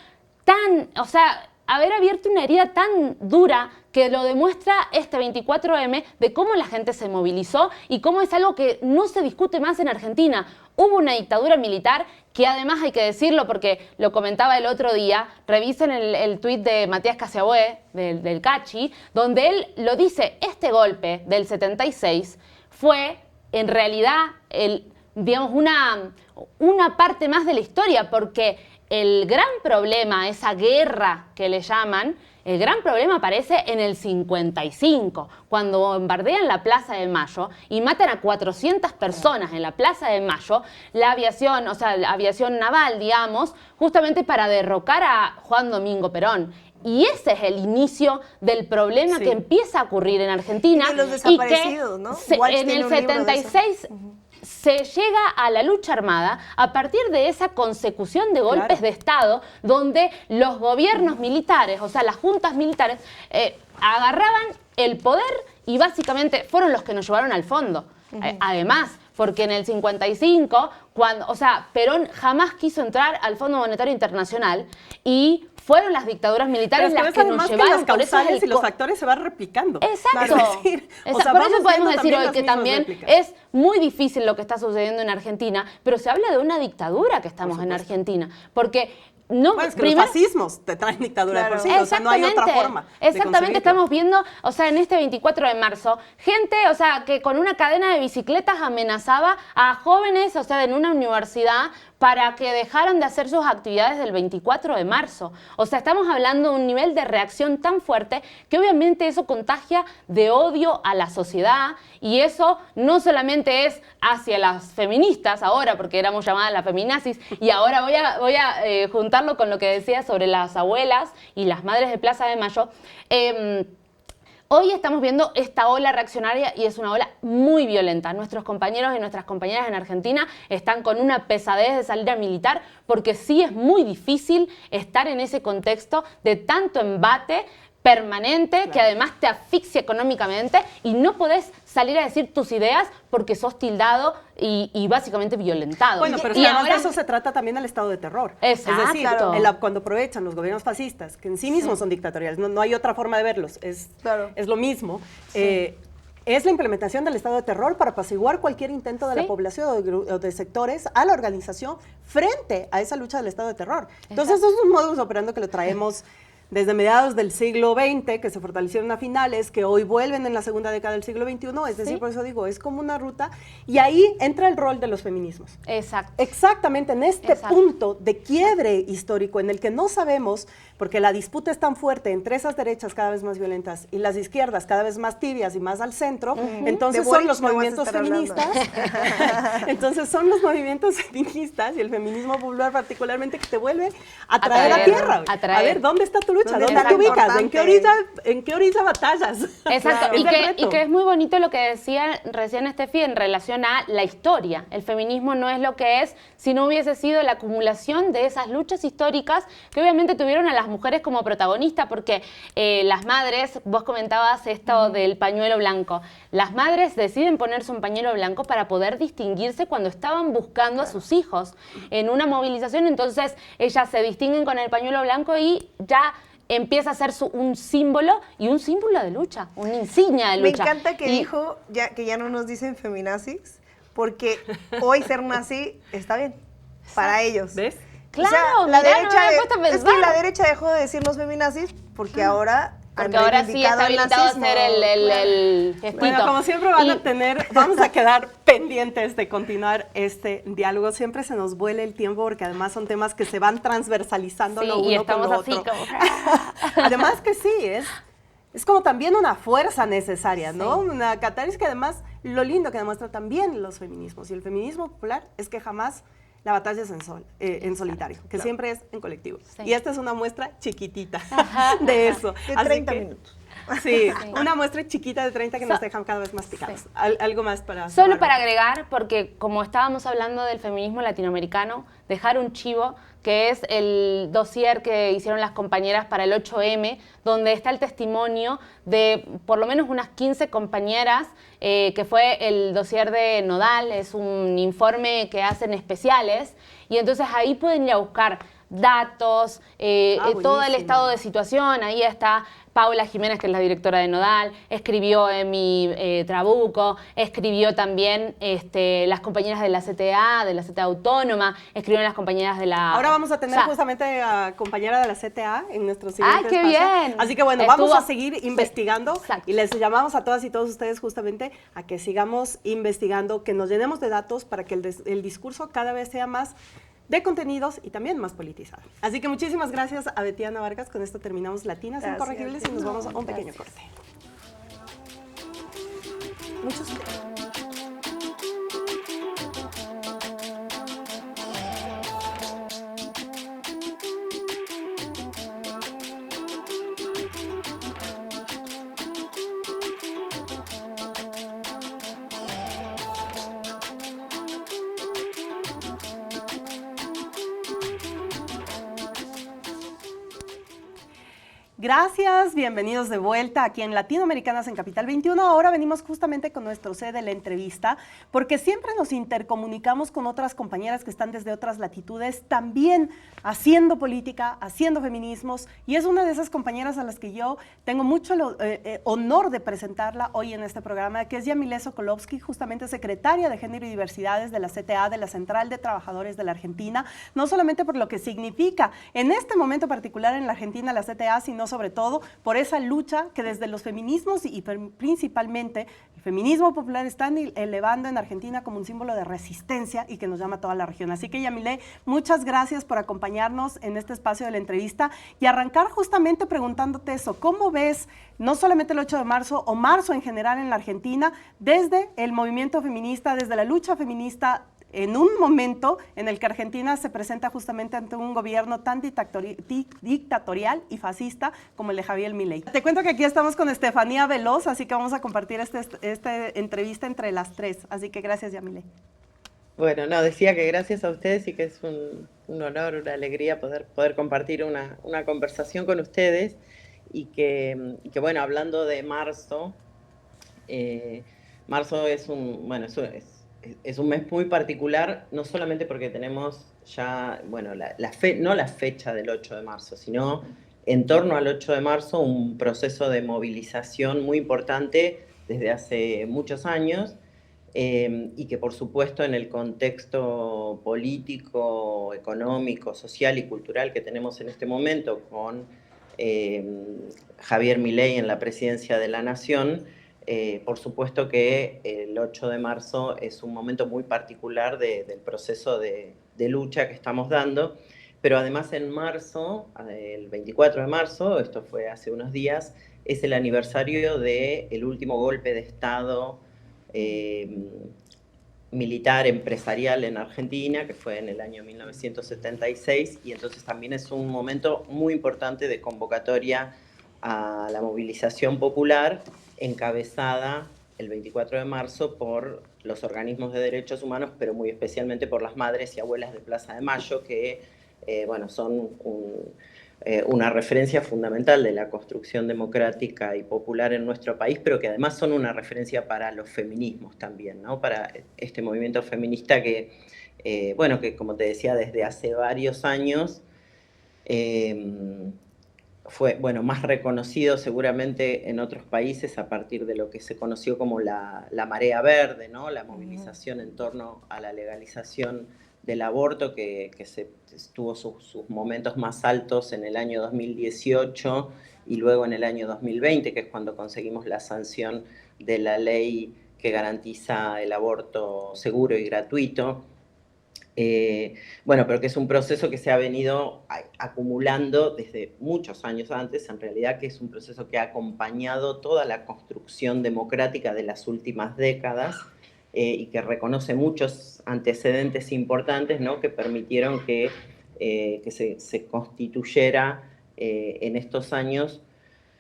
haber abierto una herida tan dura que lo demuestra este 24M de cómo la gente se movilizó y cómo es algo que no se discute más en Argentina. Hubo una dictadura militar que además hay que decirlo porque lo comentaba el otro día, revisen el tuit de Matías Casabué, del Cachi, donde él lo dice, este golpe del 76 fue en realidad una parte más de la historia, porque el gran problema, esa guerra que le llaman, el gran problema aparece en el 55, cuando bombardean la Plaza de Mayo y matan a 400 personas en la Plaza de Mayo, la aviación naval, digamos, justamente para derrocar a Juan Domingo Perón. Y ese es el inicio del problema que empieza a ocurrir en Argentina. Y de los desaparecidos, ¿no? En el 76... se llega a la lucha armada a partir de esa consecución de golpes de Estado, donde los gobiernos militares, o sea, las juntas militares, agarraban el poder y básicamente fueron los que nos llevaron al fondo. Además, porque en el 55, Perón jamás quiso entrar al Fondo Monetario Internacional y fueron las dictaduras militares las que nos llevaron. Por eso y los factores se van replicando. Exacto. Por eso podemos decir hoy que también es muy difícil lo que está sucediendo en Argentina, pero se habla de una dictadura que estamos en Argentina. Porque es que los fascismos te traen dictadura de por sí, o sea, no hay otra forma. Exactamente, estamos viendo, en este 24 de marzo, gente, que con una cadena de bicicletas amenazaba a jóvenes, en una universidad para que dejaran de hacer sus actividades del 24 de marzo. Estamos hablando de un nivel de reacción tan fuerte que obviamente eso contagia de odio a la sociedad, y eso no solamente es hacia las feministas ahora, porque éramos llamadas las feminazis, y ahora voy a juntarlo con lo que decía sobre las abuelas y las madres de Plaza de Mayo. Hoy estamos viendo esta ola reaccionaria y es una ola muy violenta. Nuestros compañeros y nuestras compañeras en Argentina están con una pesadez de salir a militar, porque sí es muy difícil estar en ese contexto de tanto embate permanente, que además te asfixia económicamente, y no podés salir a decir tus ideas porque sos tildado y básicamente violentado. Bueno, pero además de eso se trata también del estado de terror. Exacto. Es decir, cuando aprovechan los gobiernos fascistas, que en sí mismos son dictatoriales, no hay otra forma de verlos, es lo mismo. Es la implementación del estado de terror para apaciguar cualquier intento de la población o de sectores a la organización frente a esa lucha del estado de terror. Entonces, eso es un modus operandi que lo traemos desde mediados del siglo XX, que se fortalecieron a finales, que hoy vuelven en la segunda década del siglo XXI, es decir, por eso digo, es como una ruta, y ahí entra el rol de los feminismos. Exacto. Exactamente, en este punto de quiebre histórico en el que no sabemos, porque la disputa es tan fuerte entre esas derechas cada vez más violentas y las izquierdas cada vez más tibias y más al centro, entonces son los movimientos feministas, entonces son los movimientos feministas y el feminismo popular particularmente que te vuelve a traer a tierra. A ver, ¿dónde está tu lucha? ¿Dónde te ubicas? ¿En qué orilla batallas? Exacto, y que es muy bonito lo que decía recién Steffi en relación a la historia. El feminismo no es lo que es si no hubiese sido la acumulación de esas luchas históricas que obviamente tuvieron a las mujeres como protagonistas, porque las madres, vos comentabas esto del pañuelo blanco, las madres deciden ponerse un pañuelo blanco para poder distinguirse cuando estaban buscando a sus hijos en una movilización, entonces ellas se distinguen con el pañuelo blanco y ya empieza a ser un símbolo y un símbolo de lucha, una insignia de lucha. Me encanta que dijo que ya no nos dicen feminazis, porque hoy ser nazi está bien, para ellos. ¿Ves? Claro, o sea, la derecha es que la derecha dejó de decirnos feminazis porque ahora sí está habilitado a hacer el gestito. Bueno, como siempre vamos a quedar pendientes de continuar este diálogo. Siempre se nos vuela el tiempo porque además son temas que se van transversalizando lo uno con lo otro. Además que sí, es como también una fuerza necesaria, ¿no? Una catarsis que además, lo lindo que demuestra también los feminismos y el feminismo popular es que jamás la batalla es en solitario, que siempre es en colectivo. Y esta es una muestra chiquitita de eso. De 30 minutos. Sí, una muestra chiquita de 30 que nos dejan cada vez más picados. Algo más para... Solo para agregar, porque como estábamos hablando del feminismo latinoamericano, dejar un chivo, que es el dossier que hicieron las compañeras para el 8M, donde está el testimonio de por lo menos unas 15 compañeras, que fue el dossier de Nodal, es un informe que hacen especiales, y entonces ahí pueden ir a buscar datos, todo el estado de situación. Ahí está Paula Jiménez, que es la directora de Nodal, escribió Emi Trabuco, escribió también las compañeras de la CTA Autónoma, escribieron las compañeras de la... Ahora vamos a tener justamente a compañera de la CTA en nuestro siguiente ¡Ay, qué bien! Así que bueno, vamos a seguir investigando y les llamamos a todas y todos ustedes justamente a que sigamos investigando, que nos llenemos de datos para que el discurso cada vez sea más de contenidos y también más politizado. Así que muchísimas gracias a Betiana Vargas. Con esto terminamos Latinas Incorregibles y nos vamos a un pequeño corte. Muchos Gracias, bienvenidos de vuelta aquí en Latinoamericanas en Capital 21. Ahora venimos justamente con nuestro C de la entrevista, porque siempre nos intercomunicamos con otras compañeras que están desde otras latitudes, también haciendo política, haciendo feminismos, y es una de esas compañeras a las que yo tengo mucho honor de presentarla hoy en este programa, que es Yamile Sokolovsky, justamente secretaria de Género y Diversidades de la CTA, de la Central de Trabajadores de la Argentina, no solamente por lo que significa en este momento particular en la Argentina la CTA, sino sobre todo por esa lucha que desde los feminismos y principalmente el feminismo popular están elevando en Argentina como un símbolo de resistencia y que nos llama a toda la región. Así que Yamile, muchas gracias por acompañarnos en este espacio de la entrevista y arrancar justamente preguntándote eso, ¿cómo ves no solamente el 8 de marzo o marzo en general en la Argentina desde el movimiento feminista, desde la lucha feminista en un momento en el que Argentina se presenta justamente ante un gobierno tan dictatorial y fascista como el de Javier Milei? Te cuento que aquí estamos con Estefanía Veloz, así que vamos a compartir esta entrevista entre las tres. Así que gracias, Yamile. Bueno, no, decía que gracias a ustedes y que es un honor, una alegría poder compartir una conversación con ustedes y que bueno, hablando de marzo, marzo es un mes muy particular, no solamente porque tenemos ya, bueno, no la fecha del 8 de marzo, sino en torno al 8 de marzo un proceso de movilización muy importante desde hace muchos años y que por supuesto en el contexto político, económico, social y cultural que tenemos en este momento con Javier Milei en la presidencia de la Nación, por supuesto que el 8 de marzo es un momento muy particular del proceso de lucha que estamos dando, pero además en marzo, el 24 de marzo, esto fue hace unos días, es el aniversario del último golpe de Estado militar empresarial en Argentina, que fue en el año 1976, y entonces también es un momento muy importante de convocatoria a la movilización popular encabezada el 24 de marzo por los organismos de derechos humanos, pero muy especialmente por las madres y abuelas de Plaza de Mayo, que bueno, son una referencia fundamental de la construcción democrática y popular en nuestro país, pero que además son una referencia para los feminismos también, ¿no? Para este movimiento feminista que, bueno, que como te decía, desde hace varios años fue, bueno, más reconocido seguramente en otros países a partir de lo que se conoció como la marea verde, ¿no? La movilización en torno a la legalización del aborto, que tuvo sus momentos más altos en el año 2018 y luego en el año 2020, que es cuando conseguimos la sanción de la ley que garantiza el aborto seguro y gratuito. Bueno, pero que es un proceso que se ha venido acumulando desde muchos años antes, en realidad que es un proceso que ha acompañado toda la construcción democrática de las últimas décadas, y que reconoce muchos antecedentes importantes, ¿no? Que permitieron que se constituyera en estos años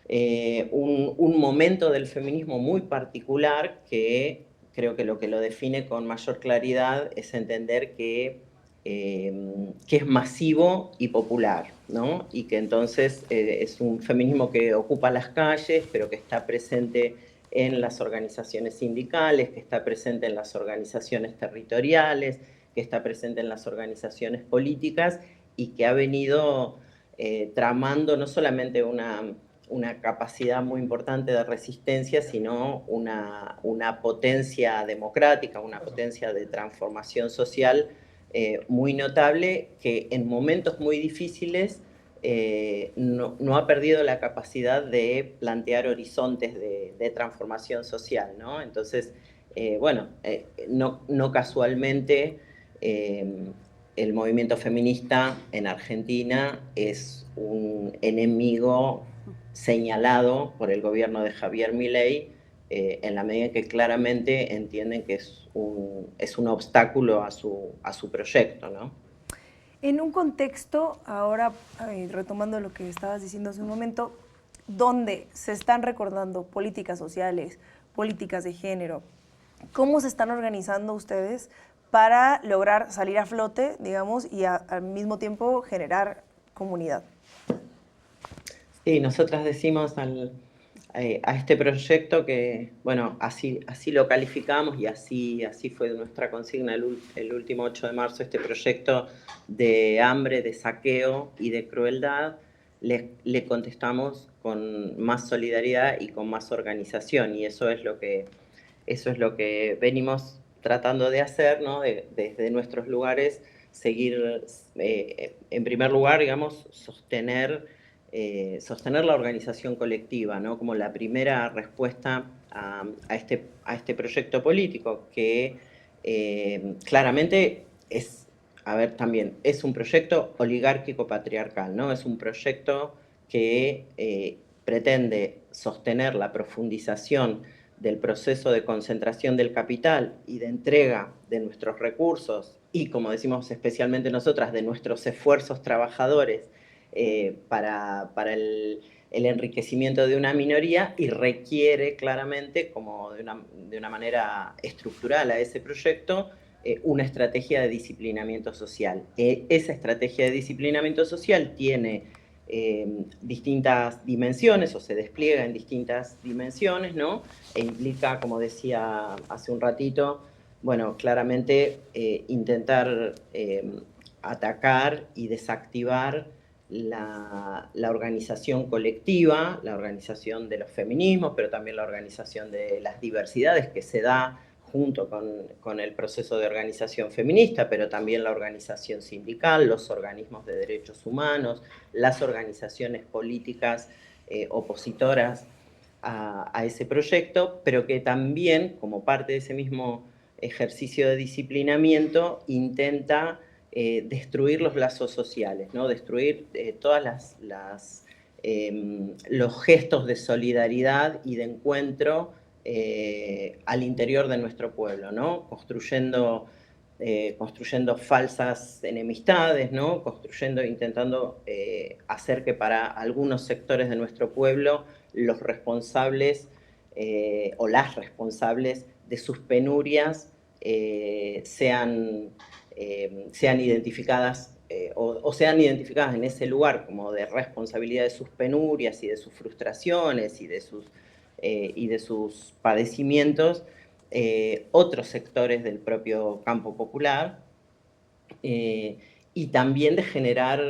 un momento del feminismo muy particular que creo que lo define con mayor claridad es entender que es masivo y popular, ¿no? Y que entonces es un feminismo que ocupa las calles, pero que está presente en las organizaciones sindicales, que está presente en las organizaciones territoriales, que está presente en las organizaciones políticas y que ha venido tramando no solamente una capacidad muy importante de resistencia, sino una potencia democrática, una potencia de transformación social muy notable, que en momentos muy difíciles no ha perdido la capacidad de plantear horizontes de transformación social, ¿no? Entonces, bueno, no casualmente el movimiento feminista en Argentina es un enemigo señalado por el gobierno de Javier Milei, en la medida en que claramente entienden que es un obstáculo a su proyecto, ¿no? En un contexto, ahora retomando lo que estabas diciendo hace un momento, donde se están recordando políticas sociales, políticas de género, ¿cómo se están organizando ustedes para lograr salir a flote, digamos, y al mismo tiempo generar comunidad? Sí, nosotras decimos a este proyecto que, bueno, así lo calificamos y así fue nuestra consigna el último 8 de marzo, este proyecto de hambre, de saqueo y de crueldad, le contestamos con más solidaridad y con más organización, y eso es lo que venimos tratando de hacer, ¿no? Desde nuestros lugares, seguir, en primer lugar, digamos, sostener la organización colectiva, ¿no? Como la primera respuesta a este proyecto político, que claramente también es un proyecto oligárquico patriarcal, ¿no? Es un proyecto que pretende sostener la profundización del proceso de concentración del capital y de entrega de nuestros recursos y, como decimos especialmente nosotras, de nuestros esfuerzos trabajadores para el enriquecimiento de una minoría, y requiere claramente, como de una manera estructural a ese proyecto, una estrategia de disciplinamiento social. Esa estrategia de disciplinamiento social tiene distintas dimensiones, o se despliega en distintas dimensiones, ¿no? E implica, como decía hace un ratito, bueno, claramente intentar atacar y desactivar la organización colectiva, la organización de los feminismos, pero también la organización de las diversidades que se da junto con el proceso de organización feminista, pero también la organización sindical, los organismos de derechos humanos, las organizaciones políticas opositoras a ese proyecto, pero que también, como parte de ese mismo ejercicio de disciplinamiento, intenta destruir los lazos sociales, ¿no? Destruir todas los gestos de solidaridad y de encuentro al interior de nuestro pueblo, ¿no? Construyendo falsas enemistades, ¿no? Intentando hacer que para algunos sectores de nuestro pueblo los responsables o las responsables de sus penurias sean identificadas o sean identificadas en ese lugar como de responsabilidad de sus penurias y de sus frustraciones y de sus padecimientos otros sectores del propio campo popular y también de generar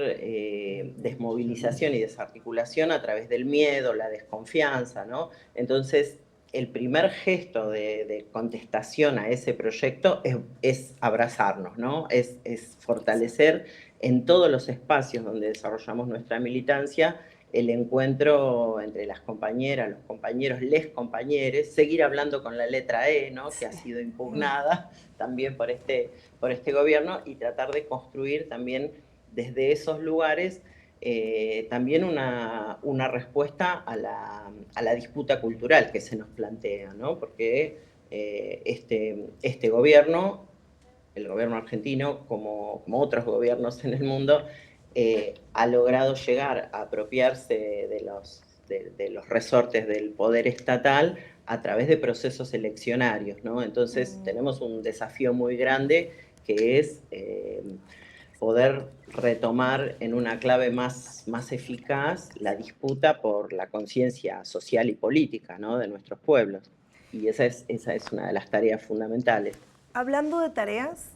desmovilización y desarticulación a través del miedo, la desconfianza, ¿no? Entonces, el primer gesto de contestación a ese proyecto es abrazarnos, ¿no? Es fortalecer en todos los espacios donde desarrollamos nuestra militancia el encuentro entre las compañeras, los compañeros, les compañeres, seguir hablando con la letra E, ¿no? Que ha sido impugnada también por este gobierno, y tratar de construir también desde esos lugares también una respuesta a la disputa cultural que se nos plantea, ¿no? Porque este gobierno, el gobierno argentino, como otros gobiernos en el mundo, ha logrado llegar a apropiarse de los resortes del poder estatal a través de procesos eleccionarios, ¿no? Entonces tenemos un desafío muy grande que es poder retomar en una clave más eficaz la disputa por la conciencia social y política, ¿no? De nuestros pueblos. Y esa es una de las tareas fundamentales. Hablando de tareas,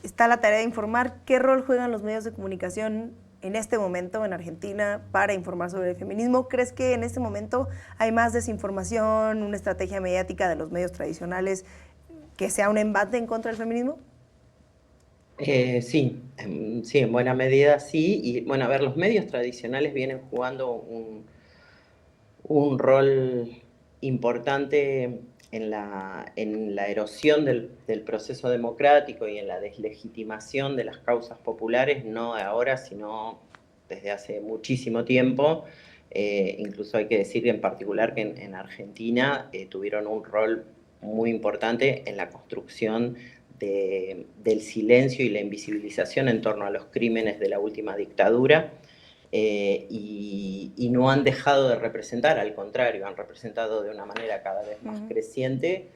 está la tarea de informar. ¿Qué rol juegan los medios de comunicación en este momento en Argentina para informar sobre el feminismo? ¿Crees que en este momento hay más desinformación, una estrategia mediática de los medios tradicionales que sea un embate en contra del feminismo? Sí, en buena medida sí. Y bueno, a ver, los medios tradicionales vienen jugando un rol importante en la erosión del proceso democrático y en la deslegitimación de las causas populares, no de ahora, sino desde hace muchísimo tiempo. Incluso hay que decir en particular que en Argentina tuvieron un rol muy importante en la construcción del silencio y la invisibilización en torno a los crímenes de la última dictadura. Y no han dejado de representar, al contrario, han representado de una manera cada vez más creciente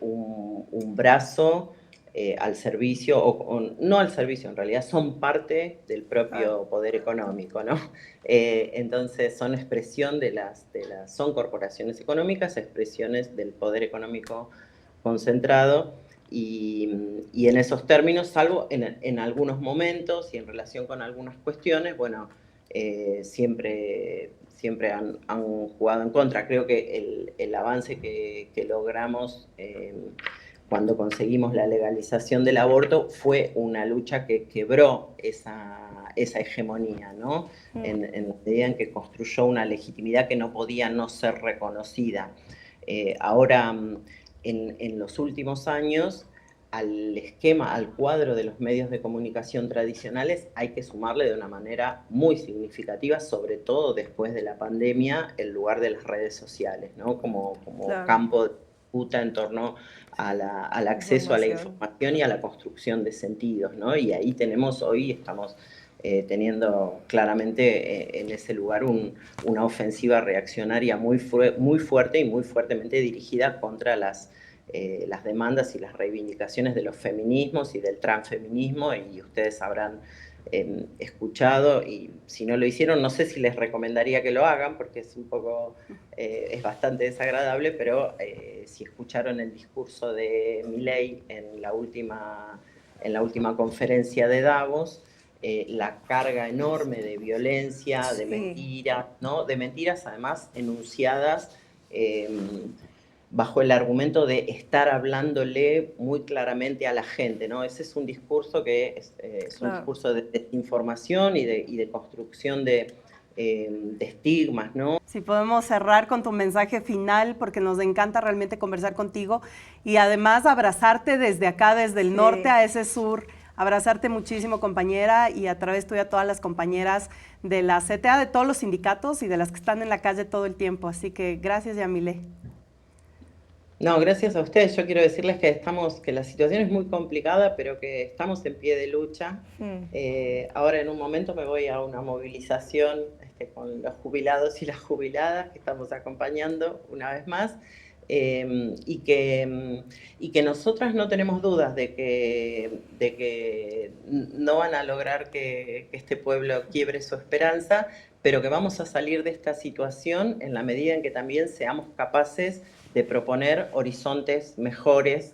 un brazo al servicio, o no al servicio, en realidad son parte del propio poder económico, ¿no? Entonces son expresión son corporaciones económicas, expresiones del poder económico concentrado. Y en esos términos, salvo en algunos momentos y en relación con algunas cuestiones, bueno, siempre han jugado en contra. Creo que el avance que logramos cuando conseguimos la legalización del aborto fue una lucha que quebró esa hegemonía, ¿no? En la medida en que construyó una legitimidad que no podía no ser reconocida. Ahora, en los últimos años, al cuadro de los medios de comunicación tradicionales hay que sumarle de una manera muy significativa, sobre todo después de la pandemia, el lugar de las redes sociales, ¿no? Como campo de disputa en torno al acceso a la información y a la construcción de sentidos, ¿no? Y ahí estamos teniendo claramente en ese lugar una ofensiva reaccionaria muy fuerte y muy fuertemente dirigida contra las demandas y las reivindicaciones de los feminismos y del transfeminismo, y ustedes habrán escuchado, y si no lo hicieron, no sé si les recomendaría que lo hagan, porque es bastante desagradable, pero si escucharon el discurso de Milei en la última conferencia de Davos, la carga enorme de violencia, de mentiras, ¿no? De mentiras además enunciadas bajo el argumento de estar hablándole muy claramente a la gente, ¿no? Ese es un discurso que es un discurso de desinformación y de construcción de estigmas, ¿no? Si podemos cerrar con tu mensaje final, porque nos encanta realmente conversar contigo y además abrazarte desde acá, desde el norte a ese sur, abrazarte muchísimo, compañera, y a través tuya a todas las compañeras de la CTA, de todos los sindicatos y de las que están en la calle todo el tiempo. Así que gracias, Yamile. No, gracias a ustedes. Yo quiero decirles que la situación es muy complicada, pero que estamos en pie de lucha. Ahora en un momento me voy a una movilización con los jubilados y las jubiladas que estamos acompañando una vez más, y que nosotras no tenemos dudas de que no van a lograr que este pueblo quiebre su esperanza, pero que vamos a salir de esta situación en la medida en que también seamos capaces de proponer horizontes mejores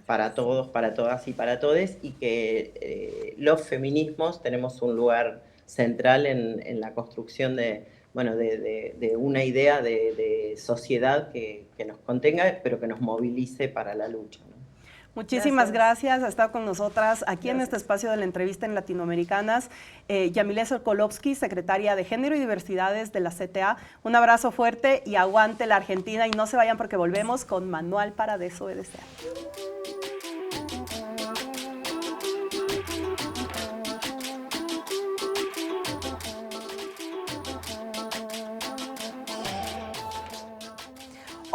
para todos, para todas y para todes, y que los feminismos tenemos un lugar central en la construcción de una idea de sociedad que nos contenga, pero que nos movilice para la lucha, ¿no? Muchísimas gracias. Ha estado con nosotras aquí en este espacio de la entrevista en Latinoamericanas, Yamile Sokolovsky, secretaria de Género y Diversidades de la CTA. Un abrazo fuerte y aguante la Argentina, y no se vayan porque volvemos con Manual para Desobedecer.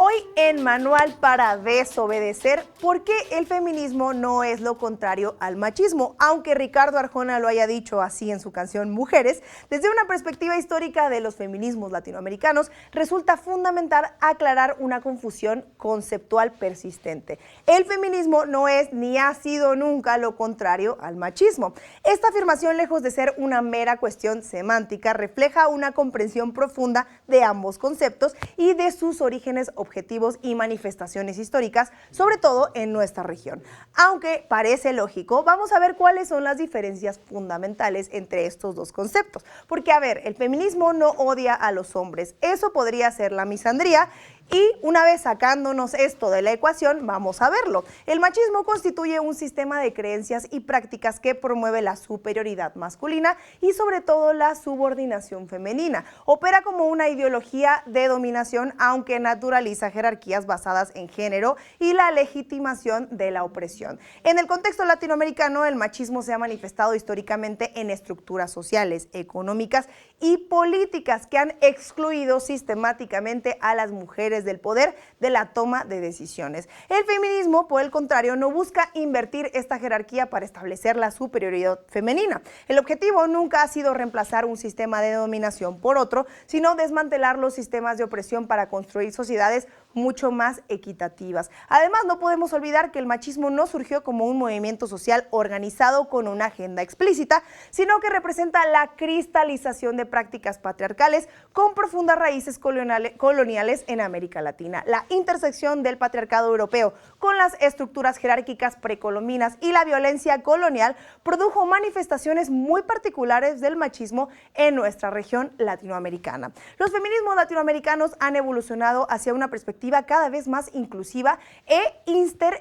Hoy en Manual para Desobedecer, ¿por qué el feminismo no es lo contrario al machismo? Aunque Ricardo Arjona lo haya dicho así en su canción Mujeres, desde una perspectiva histórica de los feminismos latinoamericanos, resulta fundamental aclarar una confusión conceptual persistente. El feminismo no es ni ha sido nunca lo contrario al machismo. Esta afirmación, lejos de ser una mera cuestión semántica, refleja una comprensión profunda de ambos conceptos y de sus orígenes objetivos y manifestaciones históricas, sobre todo en nuestra región. Aunque parece lógico, vamos a ver cuáles son las diferencias fundamentales entre estos dos conceptos. Porque, a ver, el feminismo no odia a los hombres, eso podría ser la misandría. Y una vez sacándonos esto de la ecuación, vamos a verlo. El machismo constituye un sistema de creencias y prácticas que promueve la superioridad masculina y sobre todo la subordinación femenina. Opera como una ideología de dominación, aunque naturaliza jerarquías basadas en género y la legitimación de la opresión. En el contexto latinoamericano, el machismo se ha manifestado históricamente en estructuras sociales, económicas y políticas que han excluido sistemáticamente a las mujeres del poder de la toma de decisiones. El feminismo, por el contrario, no busca invertir esta jerarquía para establecer la superioridad femenina. El objetivo nunca ha sido reemplazar un sistema de dominación por otro, sino desmantelar los sistemas de opresión para construir sociedades mucho más equitativas. Además, no podemos olvidar que el machismo no surgió como un movimiento social organizado con una agenda explícita, sino que representa la cristalización de prácticas patriarcales con profundas raíces coloniales en América Latina. La intersección del patriarcado europeo con las estructuras jerárquicas precolombinas y la violencia colonial produjo manifestaciones muy particulares del machismo en nuestra región latinoamericana. Los feminismos latinoamericanos han evolucionado hacia una perspectiva cada vez más inclusiva e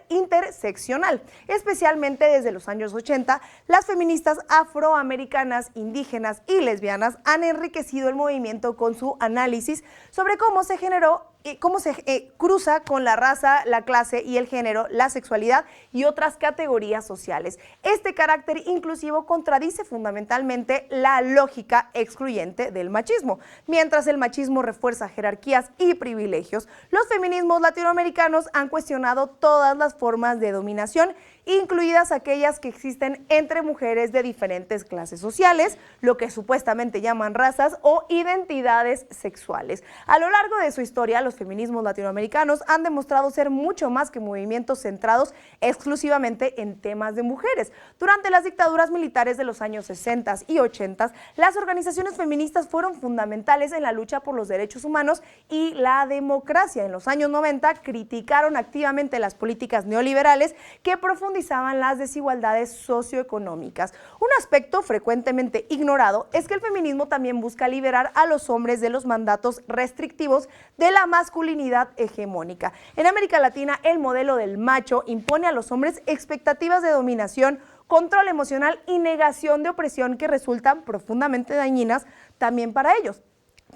interseccional. Especialmente desde los años 80, las feministas afroamericanas, indígenas y lesbianas han enriquecido el movimiento con su análisis sobre cómo se cruza con la raza, la clase y el género, la sexualidad y otras categorías sociales. Este carácter inclusivo contradice fundamentalmente la lógica excluyente del machismo. Mientras el machismo refuerza jerarquías y privilegios, los feminismos latinoamericanos han cuestionado todas las formas de dominación, incluidas aquellas que existen entre mujeres de diferentes clases sociales, lo que supuestamente llaman razas o identidades sexuales. A lo largo de su historia, los feminismos latinoamericanos han demostrado ser mucho más que movimientos centrados exclusivamente en temas de mujeres. Durante las dictaduras militares de los años 60 y 80, las organizaciones feministas fueron fundamentales en la lucha por los derechos humanos y la democracia. En los años 90 criticaron activamente las políticas neoliberales que profundizaron profundizaban las desigualdades socioeconómicas. Un aspecto frecuentemente ignorado es que el feminismo también busca liberar a los hombres de los mandatos restrictivos de la masculinidad hegemónica. En América Latina, el modelo del macho impone a los hombres expectativas de dominación, control emocional y negación de opresión que resultan profundamente dañinas también para ellos.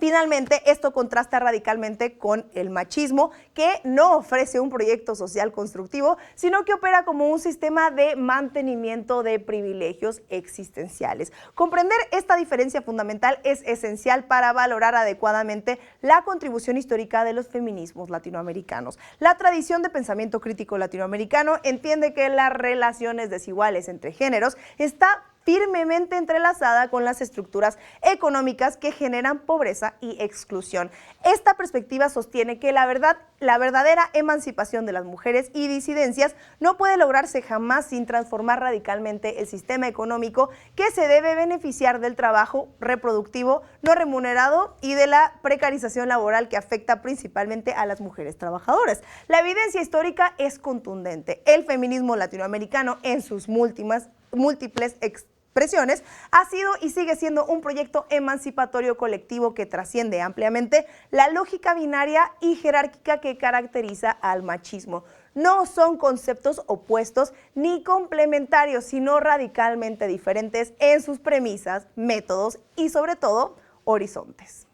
Finalmente, esto contrasta radicalmente con el machismo, que no ofrece un proyecto social constructivo, sino que opera como un sistema de mantenimiento de privilegios existenciales. Comprender esta diferencia fundamental es esencial para valorar adecuadamente la contribución histórica de los feminismos latinoamericanos. La tradición de pensamiento crítico latinoamericano entiende que las relaciones desiguales entre géneros está firmemente entrelazada con las estructuras económicas que generan pobreza y exclusión. Esta perspectiva sostiene que la verdadera emancipación de las mujeres y disidencias no puede lograrse jamás sin transformar radicalmente el sistema económico que se debe beneficiar del trabajo reproductivo no remunerado y de la precarización laboral que afecta principalmente a las mujeres trabajadoras. La evidencia histórica es contundente. El feminismo latinoamericano en sus múltiples expresiones ha sido y sigue siendo un proyecto emancipatorio colectivo que trasciende ampliamente la lógica binaria y jerárquica que caracteriza al machismo. No son conceptos opuestos ni complementarios, sino radicalmente diferentes en sus premisas, métodos y, sobre todo, horizontes.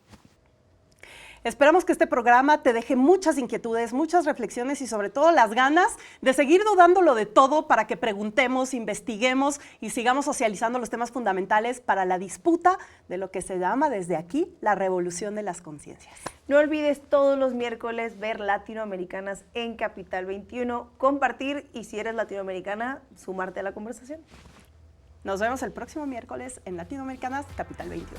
Esperamos que este programa te deje muchas inquietudes, muchas reflexiones y sobre todo las ganas de seguir dudándolo de todo para que preguntemos, investiguemos y sigamos socializando los temas fundamentales para la disputa de lo que se llama desde aquí la revolución de las conciencias. No olvides todos los miércoles ver Latinoamericanas en Capital 21, compartir y si eres latinoamericana, sumarte a la conversación. Nos vemos el próximo miércoles en Latinoamericanas Capital 21.